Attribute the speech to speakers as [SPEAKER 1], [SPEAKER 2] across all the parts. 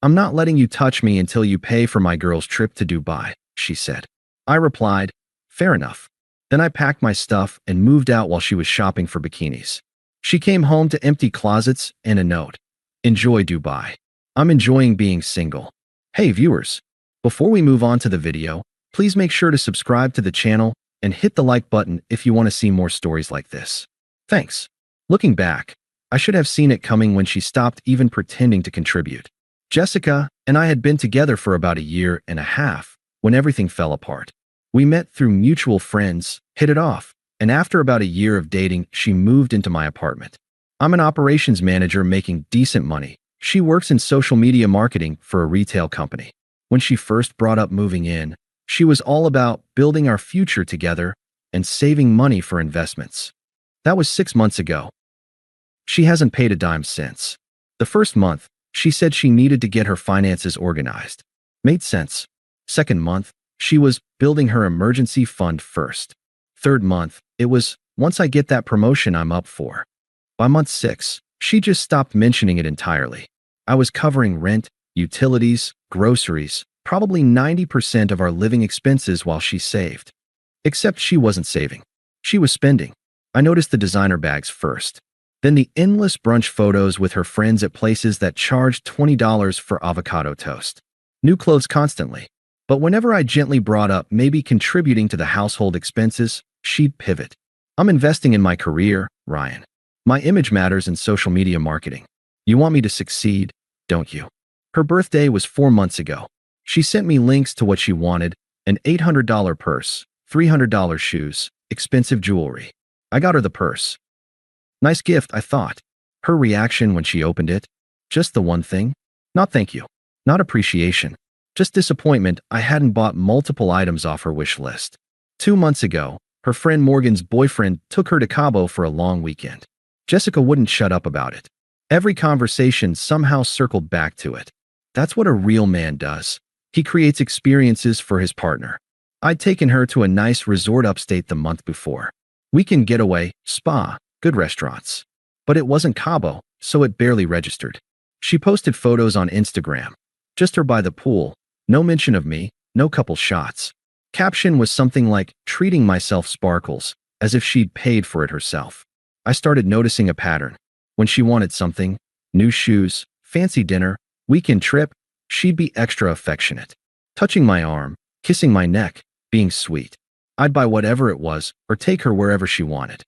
[SPEAKER 1] "I'm not letting you touch me until you pay for my girl's trip to Dubai," she said. I replied, "Fair enough." Then I packed my stuff and moved out while she was shopping for bikinis. She came home to empty closets and a note. "Enjoy Dubai. I'm enjoying being single." Hey viewers, before we move on to the video, please make sure to subscribe to the channel and hit the like button if you want to see more stories like this. Thanks. Looking back, I should have seen it coming when she stopped even pretending to contribute. Jessica and I had been together for about a year and a half when everything fell apart. We met through mutual friends, hit it off, and after about a year of dating, she moved into my apartment. I'm an operations manager making decent money. She works in social media marketing for a retail company. When she first brought up moving in, she was all about building our future together and saving money for investments. That was 6 months ago. She hasn't paid a dime since. The first month, she said she needed to get her finances organized. Made sense. Second month, she was building her emergency fund first. Third month, it was, once I get that promotion I'm up for. By month 6, she just stopped mentioning it entirely. I was covering rent, utilities, groceries, probably 90% of our living expenses while she saved. Except she wasn't saving. She was spending. I noticed the designer bags first. Then the endless brunch photos with her friends at places that charged $20 for avocado toast. New clothes constantly. But whenever I gently brought up maybe contributing to the household expenses, she'd pivot. "I'm investing in my career, Ryan. My image matters in social media marketing. You want me to succeed, don't you?" Her birthday was 4 months ago. She sent me links to what she wanted: an $800 purse, $300 shoes, expensive jewelry. I got her the purse. Nice gift, I thought. Her reaction when she opened it? Just the one thing? Not thank you. Not appreciation. Just disappointment I hadn't bought multiple items off her wish list. 2 months ago, her friend Morgan's boyfriend took her to Cabo for a long weekend. Jessica wouldn't shut up about it. Every conversation somehow circled back to it. That's what a real man does. He creates experiences for his partner. I'd taken her to a nice resort upstate the month before. Weekend getaway, spa, good restaurants. But it wasn't Cabo, so it barely registered. She posted photos on Instagram. Just her by the pool. No mention of me, no couple shots. Caption was something like, "Treating myself sparkles," as if she'd paid for it herself. I started noticing a pattern. When she wanted something, new shoes, fancy dinner, weekend trip, she'd be extra affectionate. Touching my arm, kissing my neck, being sweet. I'd buy whatever it was or take her wherever she wanted.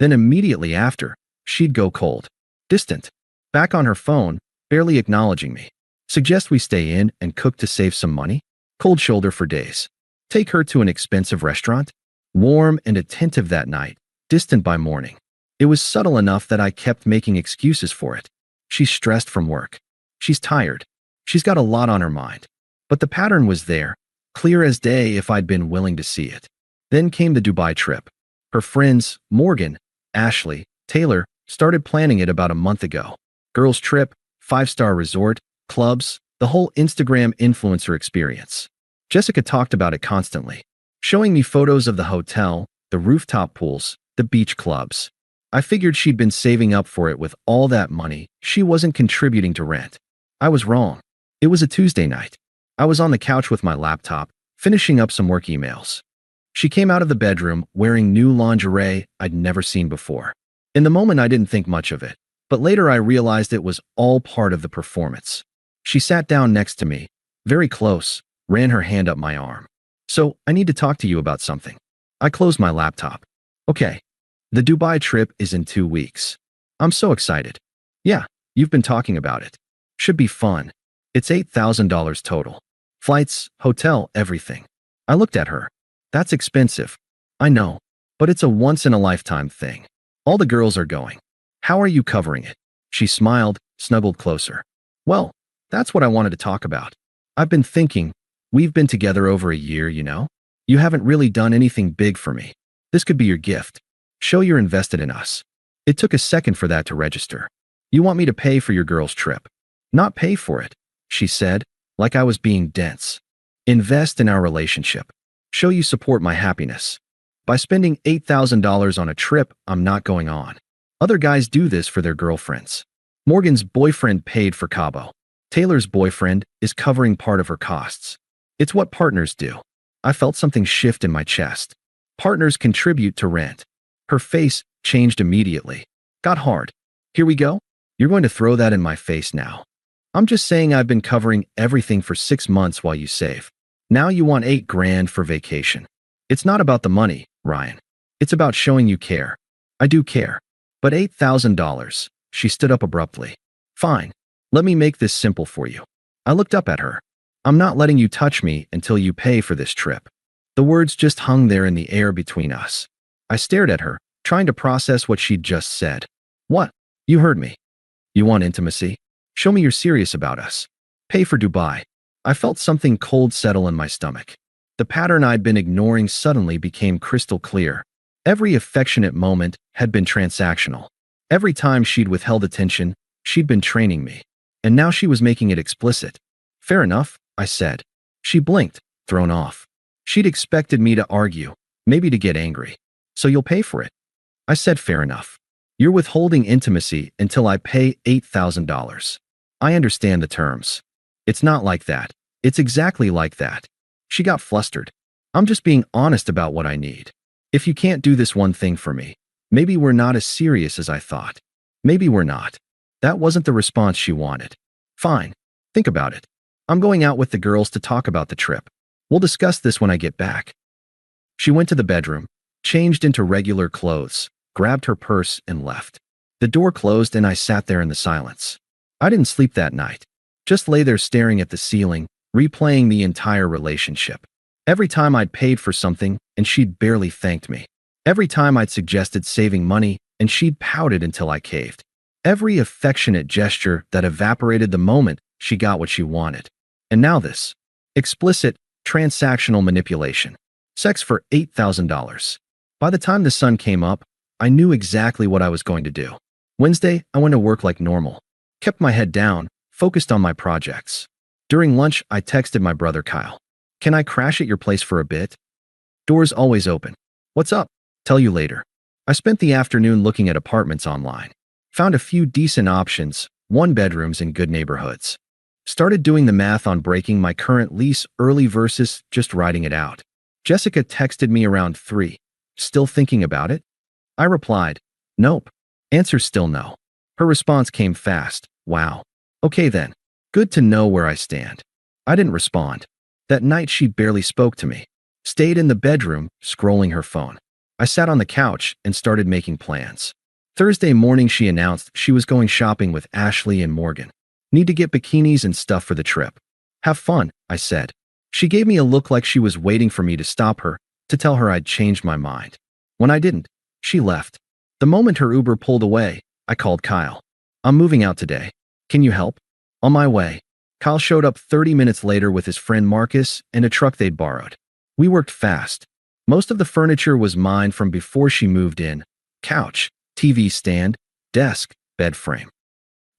[SPEAKER 1] Then immediately after, she'd go cold. Distant. Back on her phone, barely acknowledging me. Suggest we stay in and cook to save some money? Cold shoulder for days. Take her to an expensive restaurant? Warm and attentive that night, distant by morning. It was subtle enough that I kept making excuses for it. She's stressed from work. She's tired. She's got a lot on her mind. But the pattern was there, clear as day if I'd been willing to see it. Then came the Dubai trip. Her friends, Morgan, Ashley, Taylor, started planning it about a month ago. Girls' trip, 5-star resort, clubs, the whole Instagram influencer experience. Jessica talked about it constantly, showing me photos of the hotel, the rooftop pools, the beach clubs. I figured she'd been saving up for it with all that money. She wasn't contributing to rent. I was wrong. It was a Tuesday night. I was on the couch with my laptop, finishing up some work emails. She came out of the bedroom wearing new lingerie I'd never seen before. In the moment, I didn't think much of it, but later I realized it was all part of the performance. She sat down next to me, very close, ran her hand up my arm. "So, I need to talk to you about something." I closed my laptop. "Okay. The Dubai trip is in 2 weeks. I'm so excited." "Yeah, you've been talking about it. Should be fun. It's $8,000 total. Flights, hotel, everything." I looked at her. "That's expensive. I know, but it's a once-in-a-lifetime thing. All the girls are going. How are you covering it?" She smiled, snuggled closer. "Well, that's what I wanted to talk about. I've been thinking, we've been together over a year, you know? You haven't really done anything big for me. This could be your gift. Show you're invested in us." It took a second for that to register. "You want me to pay for your girl's trip?" "Not pay for it," she said, like I was being dense. "Invest in our relationship. Show you support my happiness. By spending $8,000 on a trip I'm not going on. Other guys do this for their girlfriends. Morgan's boyfriend paid for Cabo. Taylor's boyfriend is covering part of her costs. It's what partners do. I felt something shift in my chest. Partners contribute to rent. Her face changed immediately. Got hard. Here we go? You're going to throw that in my face now. I'm just saying I've been covering everything for 6 months while you save. Now you want 8 grand for vacation. It's not about the money, Ryan. It's about showing you care. I do care. But $8,000. She stood up abruptly. Fine. Let me make this simple for you. I looked up at her. I'm not letting you touch me until you pay for this trip. The words just hung there in the air between us. I stared at her, trying to process what she'd just said. What? You heard me. You want intimacy? Show me you're serious about us. Pay for Dubai. I felt something cold settle in my stomach. The pattern I'd been ignoring suddenly became crystal clear. Every affectionate moment had been transactional. Every time she'd withheld attention, she'd been training me. And now she was making it explicit. Fair enough, I said. She blinked, thrown off. She'd expected me to argue, maybe to get angry. So you'll pay for it. I said fair enough. You're withholding intimacy until I pay $8,000. I understand the terms. It's not like that. It's exactly like that. She got flustered. I'm just being honest about what I need. If you can't do this one thing for me, maybe we're not as serious as I thought. Maybe we're not. That wasn't the response she wanted. Fine. Think about it. I'm going out with the girls to talk about the trip. We'll discuss this when I get back. She went to the bedroom, changed into regular clothes, grabbed her purse, and left. The door closed and I sat there in the silence. I didn't sleep that night. Just lay there staring at the ceiling, replaying the entire relationship. Every time I'd paid for something and she'd barely thanked me. Every time I'd suggested saving money and she'd pouted until I caved. Every affectionate gesture that evaporated the moment she got what she wanted. And now this. Explicit, transactional manipulation. Sex for $8,000. By the time the sun came up, I knew exactly what I was going to do. Wednesday, I went to work like normal. Kept my head down, focused on my projects. During lunch, I texted my brother Kyle. Can I crash at your place for a bit? Doors always open. What's up? Tell you later. I spent the afternoon looking at apartments online. Found a few decent options, 1-bedrooms in good neighborhoods. Started doing the math on breaking my current lease early versus just riding it out. Jessica texted me around 3. Still thinking about it? I replied, nope. Answer still no. Her response came fast. Wow. Okay then. Good to know where I stand. I didn't respond. That night she barely spoke to me. Stayed in the bedroom, scrolling her phone. I sat on the couch and started making plans. Thursday morning she announced she was going shopping with Ashley and Morgan. Need to get bikinis and stuff for the trip. Have fun, I said. She gave me a look like she was waiting for me to stop her, to tell her I'd changed my mind. When I didn't, she left. The moment her Uber pulled away, I called Kyle. I'm moving out today. Can you help? On my way. Kyle showed up 30 minutes later with his friend Marcus and a truck they'd borrowed. We worked fast. Most of the furniture was mine from before she moved in. Couch, TV stand, desk, bed frame.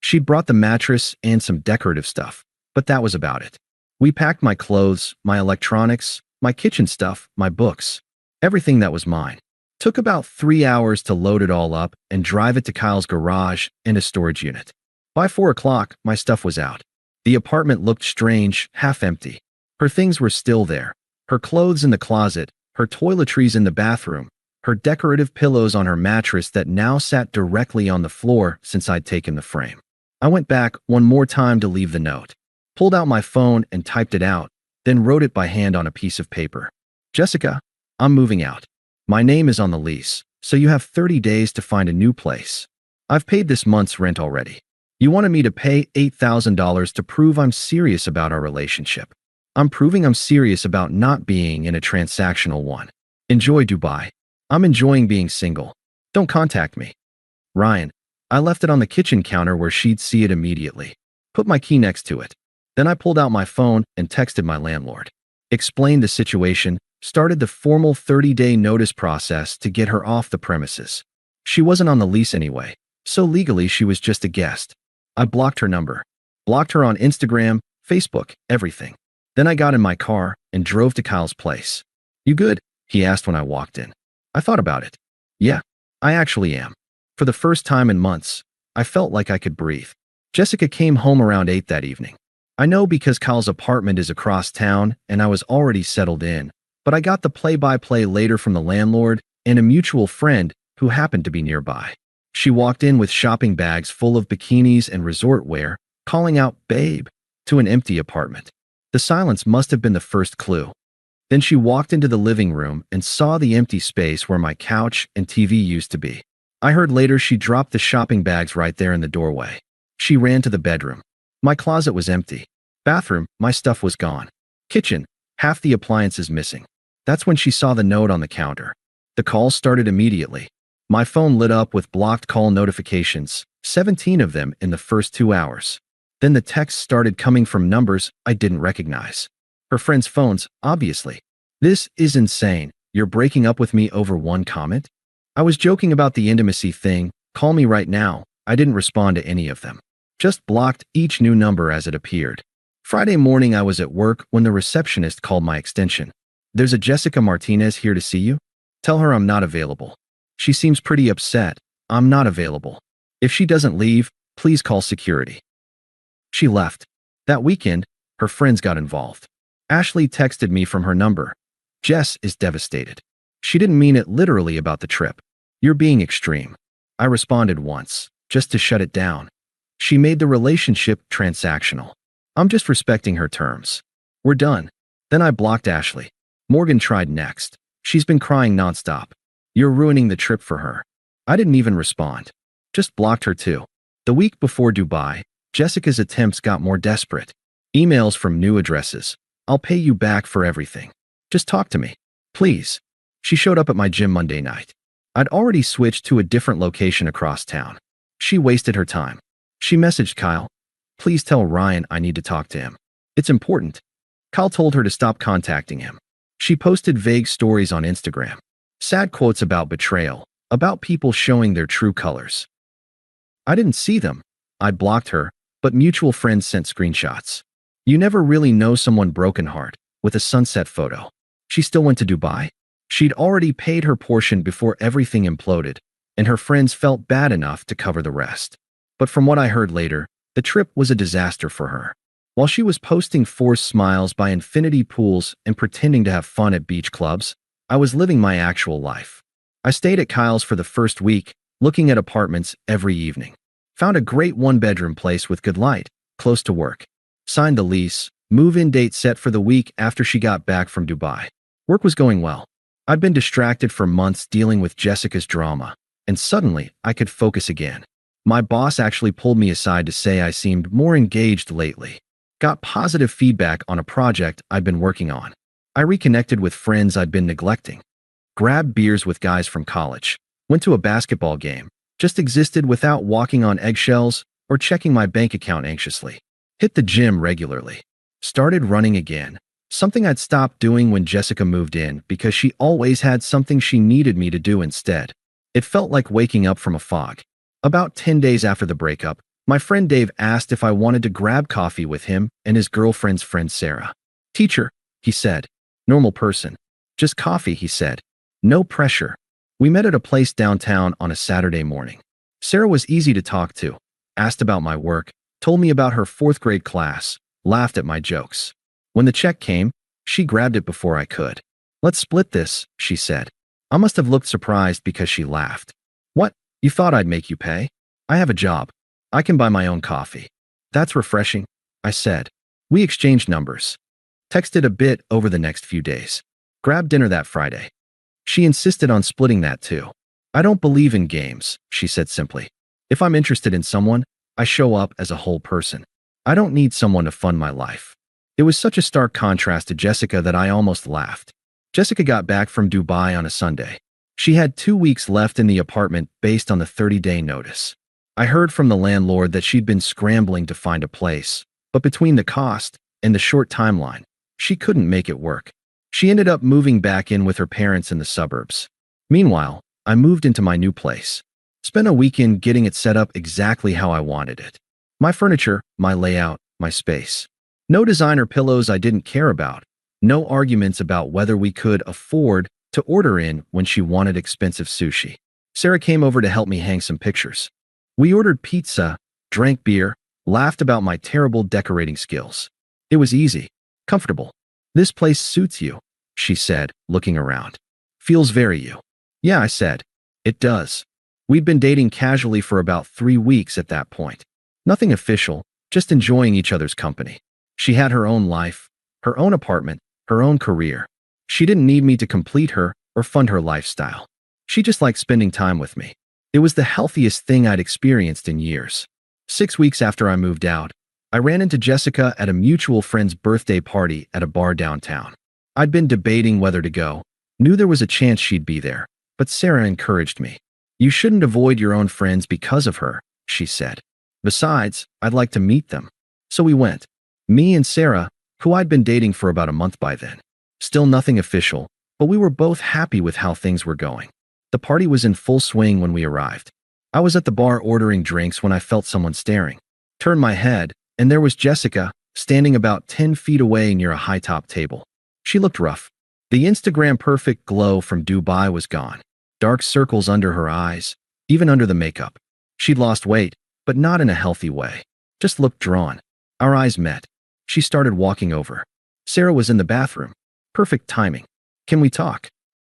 [SPEAKER 1] She'd brought the mattress and some decorative stuff, but that was about it. We packed my clothes, my electronics, my kitchen stuff, my books. Everything that was mine. Took about 3 hours to load it all up and drive it to Kyle's garage and a storage unit. By 4 o'clock, my stuff was out. The apartment looked strange, half empty. Her things were still there. Her clothes in the closet, her toiletries in the bathroom, her decorative pillows on her mattress that now sat directly on the floor since I'd taken the frame. I went back one more time to leave the note. Pulled out my phone and typed it out, then wrote it by hand on a piece of paper. Jessica, I'm moving out. My name is on the lease, so you have 30 days to find a new place. I've paid this month's rent already. You wanted me to pay $8,000 to prove I'm serious about our relationship. I'm proving I'm serious about not being in a transactional one. Enjoy Dubai. I'm enjoying being single. Don't contact me. Ryan. I left it on the kitchen counter where she'd see it immediately. Put my key next to it. Then I pulled out my phone and texted my landlord. Explained the situation, started the formal 30-day notice process to get her off the premises. She wasn't on the lease anyway, so legally she was just a guest. I blocked her number. Blocked her on Instagram, Facebook, everything. Then I got in my car and drove to Kyle's place. You good? He asked when I walked in. I thought about it. Yeah, I actually am. For the first time in months, I felt like I could breathe. Jessica came home around 8 that evening. I know because Kyle's apartment is across town and I was already settled in, but I got the play-by-play later from the landlord and a mutual friend who happened to be nearby. She walked in with shopping bags full of bikinis and resort wear, calling out, "Babe," to an empty apartment. The silence must have been the first clue. Then she walked into the living room and saw the empty space where my couch and TV used to be. I heard later she dropped the shopping bags right there in the doorway. She ran to the bedroom. My closet was empty. Bathroom, my stuff was gone. Kitchen, half the appliances missing. That's when she saw the note on the counter. The calls started immediately. My phone lit up with blocked call notifications, 17 of them in the first 2 hours. Then the texts started coming from numbers I didn't recognize. Her friends' phones, obviously. "This is insane. You're breaking up with me over one comment?" I was joking about the intimacy thing. "Call me right now." I didn't respond to any of them. Just blocked each new number as it appeared. Friday morning I was at work when the receptionist called my extension. "There's a Jessica Martinez here to see you. Tell her I'm not available. She seems pretty upset. I'm not available. If she doesn't leave, please call security." She left. That weekend, her friends got involved. Ashley texted me from her number. "Jess is devastated. She didn't mean it literally about the trip. You're being extreme." I responded once, just to shut it down. She made the relationship transactional. I'm just respecting her terms. We're done. Then I blocked Ashley. Morgan tried next. She's been crying nonstop. "You're ruining the trip for her." I didn't even respond. Just blocked her too. The week before Dubai, Jessica's attempts got more desperate. Emails from new addresses. "I'll pay you back for everything. Just talk to me, please." She showed up at my gym Monday night. I'd already switched to a different location across town. She wasted her time. She messaged Kyle. "Please tell Ryan I need to talk to him. It's important." Kyle told her to stop contacting him. She posted vague stories on Instagram. Sad quotes about betrayal, about people showing their true colors. I didn't see them. I blocked her, but mutual friends sent screenshots. You never really know someone broken heart, with a sunset photo. She still went to Dubai. She'd already paid her portion before everything imploded, and her friends felt bad enough to cover the rest. But from what I heard later, the trip was a disaster for her. While she was posting forced smiles by infinity pools and pretending to have fun at beach clubs, I was living my actual life. I stayed at Kyle's for the first week, looking at apartments every evening. Found a great one-bedroom place with good light, close to work. Signed the lease, move-in date set for the week after she got back from Dubai. Work was going well. I'd been distracted for months dealing with Jessica's drama, and suddenly I could focus again. My boss actually pulled me aside to say I seemed more engaged lately. Got positive feedback on a project I'd been working on. I reconnected with friends I'd been neglecting. Grabbed beers with guys from college. Went to a basketball game. Just existed without walking on eggshells or checking my bank account anxiously. Hit the gym regularly. Started running again. Something I'd stopped doing when Jessica moved in because she always had something she needed me to do instead. It felt like waking up from a fog. About 10 days after the breakup, my friend Dave asked if I wanted to grab coffee with him and his girlfriend's friend Sarah. "Teacher," he said. "Normal person. Just coffee," he said. "No pressure." We met at a place downtown on a Saturday morning. Sarah was easy to talk to, asked about my work, told me about her 4th grade class, laughed at my jokes. When the check came, she grabbed it before I could. "Let's split this," she said. I must have looked surprised because she laughed. "What? You thought I'd make you pay? I have a job. I can buy my own coffee." "That's refreshing," I said. We exchanged numbers. Texted a bit over the next few days. Grabbed dinner that Friday. She insisted on splitting that too. "I don't believe in games," she said simply. "If I'm interested in someone, I show up as a whole person. I don't need someone to fund my life." It was such a stark contrast to Jessica that I almost laughed. Jessica got back from Dubai on a Sunday. She had 2 weeks left in the apartment based on the 30-day notice. I heard from the landlord that she'd been scrambling to find a place, but between the cost and the short timeline, she couldn't make it work. She ended up moving back in with her parents in the suburbs. Meanwhile, I moved into my new place. Spent a weekend getting it set up exactly how I wanted it. My furniture, my layout, my space. No designer pillows I didn't care about. No arguments about whether we could afford to order in when she wanted expensive sushi. Sarah came over to help me hang some pictures. We ordered pizza, drank beer, laughed about my terrible decorating skills. It was easy, comfortable. This place suits you, she said, looking around. Feels very you. Yeah, I said. It does. We'd been dating casually for about 3 weeks at that point. Nothing official, just enjoying each other's company. She had her own life, her own apartment, her own career. She didn't need me to complete her or fund her lifestyle. She just liked spending time with me. It was the healthiest thing I'd experienced in years. 6 weeks after I moved out, I ran into Jessica at a mutual friend's birthday party at a bar downtown. I'd been debating whether to go, knew there was a chance she'd be there, but Sarah encouraged me. You shouldn't avoid your own friends because of her, she said. Besides, I'd like to meet them. So we went. Me and Sarah, who I'd been dating for about a month by then. Still nothing official, but we were both happy with how things were going. The party was in full swing when we arrived. I was at the bar ordering drinks when I felt someone staring. Turned my head, and there was Jessica, standing about 10 feet away near a high-top table. She looked rough. The Instagram-perfect glow from Dubai was gone. Dark circles under her eyes, even under the makeup. She'd lost weight, but not in a healthy way. Just looked drawn. Our eyes met. She started walking over. Sarah was in the bathroom. Perfect timing. Can we talk?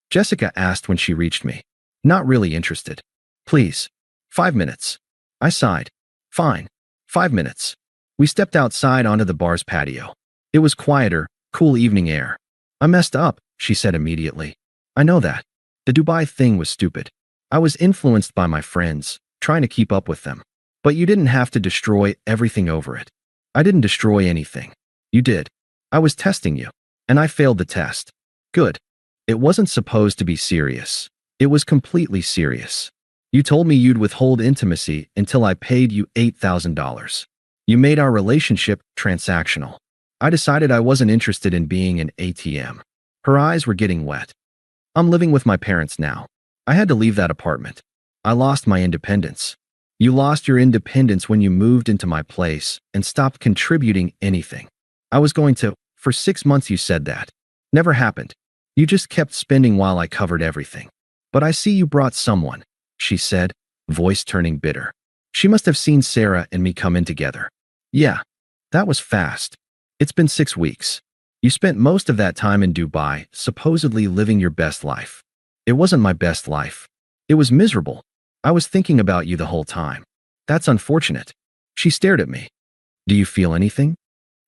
[SPEAKER 1] Jessica asked when she reached me. Not really interested. Please. 5 minutes. I sighed. Fine. 5 minutes. We stepped outside onto the bar's patio. It was quieter, cool evening air. I messed up, she said immediately. I know that. The Dubai thing was stupid. I was influenced by my friends, trying to keep up with them. But you didn't have to destroy everything over it. I didn't destroy anything. You did. I was testing you. And I failed the test. Good. It wasn't supposed to be serious. It was completely serious. You told me you'd withhold intimacy until I paid you $8,000. You made our relationship transactional. I decided I wasn't interested in being an ATM. Her eyes were getting wet. I'm living with my parents now. I had to leave that apartment. I lost my independence. You lost your independence when you moved into my place and stopped contributing anything. I was going to, for 6 months you said that. Never happened. You just kept spending while I covered everything. But I see you brought someone, she said, voice turning bitter. She must have seen Sarah and me come in together. Yeah, that was fast. It's been 6 weeks. You spent most of that time in Dubai, supposedly living your best life. It wasn't my best life. It was miserable. I was thinking about you the whole time. That's unfortunate. She stared at me. Do you feel anything?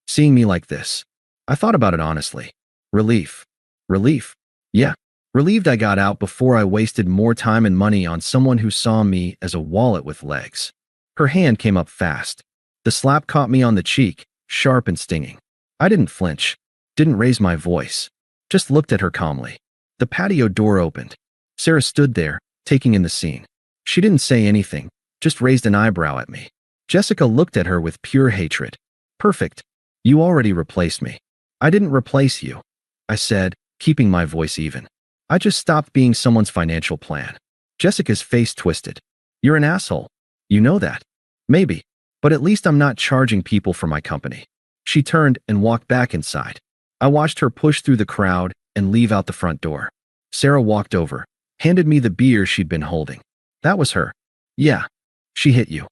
[SPEAKER 1] Seeing me like this. I thought about it honestly. Relief. Relief. Yeah. Relieved I got out before I wasted more time and money on someone who saw me as a wallet with legs. Her hand came up fast. The slap caught me on the cheek, sharp and stinging. I didn't flinch. Didn't raise my voice. Just looked at her calmly. The patio door opened. Sarah stood there, taking in the scene. She didn't say anything, just raised an eyebrow at me. Jessica looked at her with pure hatred. Perfect. You already replaced me. I didn't replace you, I said, keeping my voice even. I just stopped being someone's financial plan. Jessica's face twisted. You're an asshole. You know that. Maybe. But at least I'm not charging people for my company. She turned and walked back inside. I watched her push through the crowd and leave out the front door. Sarah walked over, handed me the beer she'd been holding. That was her. Yeah. She hit you.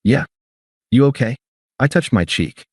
[SPEAKER 1] Yeah. You okay? I touched my cheek.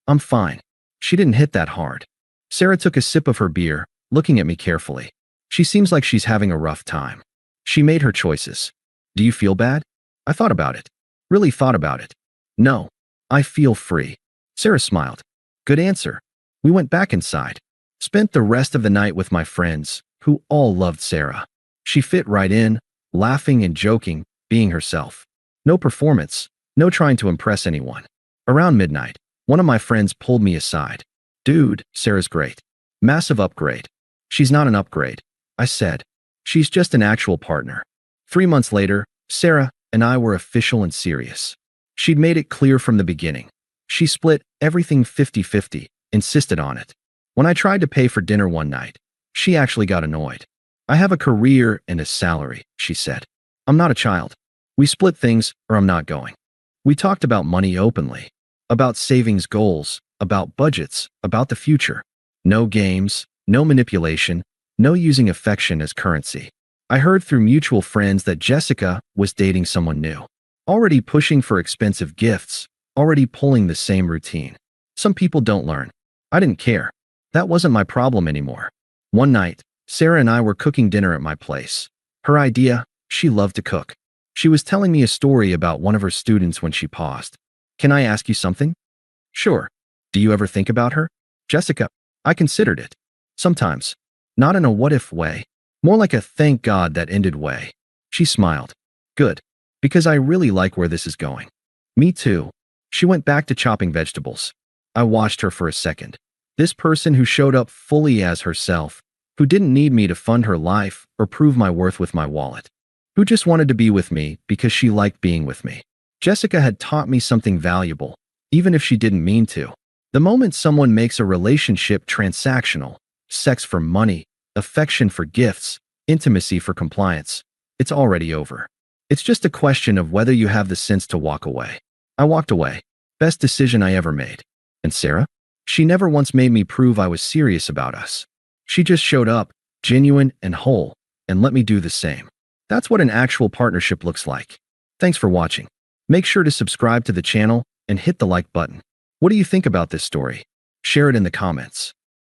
[SPEAKER 1] I'm fine. She didn't hit that hard. Sarah took a sip of her beer, looking at me carefully. She seems like she's having a rough time. She made her choices. Do you feel bad? I thought about it. Really thought about it. No. I feel free. Sarah smiled. Good answer. We went back inside. Spent the rest of the night with my friends, who all loved Sarah. She fit right in, laughing and joking, being herself. No performance, no trying to impress anyone. Around midnight, one of my friends pulled me aside. Dude, Sarah's great. Massive upgrade. She's not an upgrade, I said. She's just an actual partner. 3 months later, Sarah and I were official and serious. She'd made it clear from the beginning. She split everything 50-50, insisted on it. When I tried to pay for dinner one night, she actually got annoyed. I have a career and a salary, she said. I'm not a child. We split things or I'm not going. We talked about money openly, about savings goals, about budgets, about the future. No games, no manipulation, no using affection as currency. I heard through mutual friends that Jessica was dating someone new, already pushing for expensive gifts, already pulling the same routine. Some people don't learn. I didn't care. That wasn't my problem anymore. One night, Sarah and I were cooking dinner at my place. Her idea, she loved to cook. She was telling me a story about one of her students when she paused. Can I ask you something? Sure. Do you ever think about her? Jessica, I considered it. Sometimes. Not in a what-if way. More like a thank God that ended way. She smiled. Good. Because I really like where this is going. Me too. She went back to chopping vegetables. I watched her for a second. This person who showed up fully as herself, who didn't need me to fund her life or prove my worth with my wallet, who just wanted to be with me because she liked being with me. Jessica had taught me something valuable, even if she didn't mean to. The moment someone makes a relationship transactional, sex for money, affection for gifts, intimacy for compliance, it's already over. It's just a question of whether you have the sense to walk away. I walked away. Best decision I ever made. And Sarah? She never once made me prove I was serious about us. She just showed up, genuine and whole, and let me do the same. That's what an actual partnership looks like. Thanks for watching. Make sure to subscribe to the channel and hit the like button. What do you think about this story? Share it in the comments.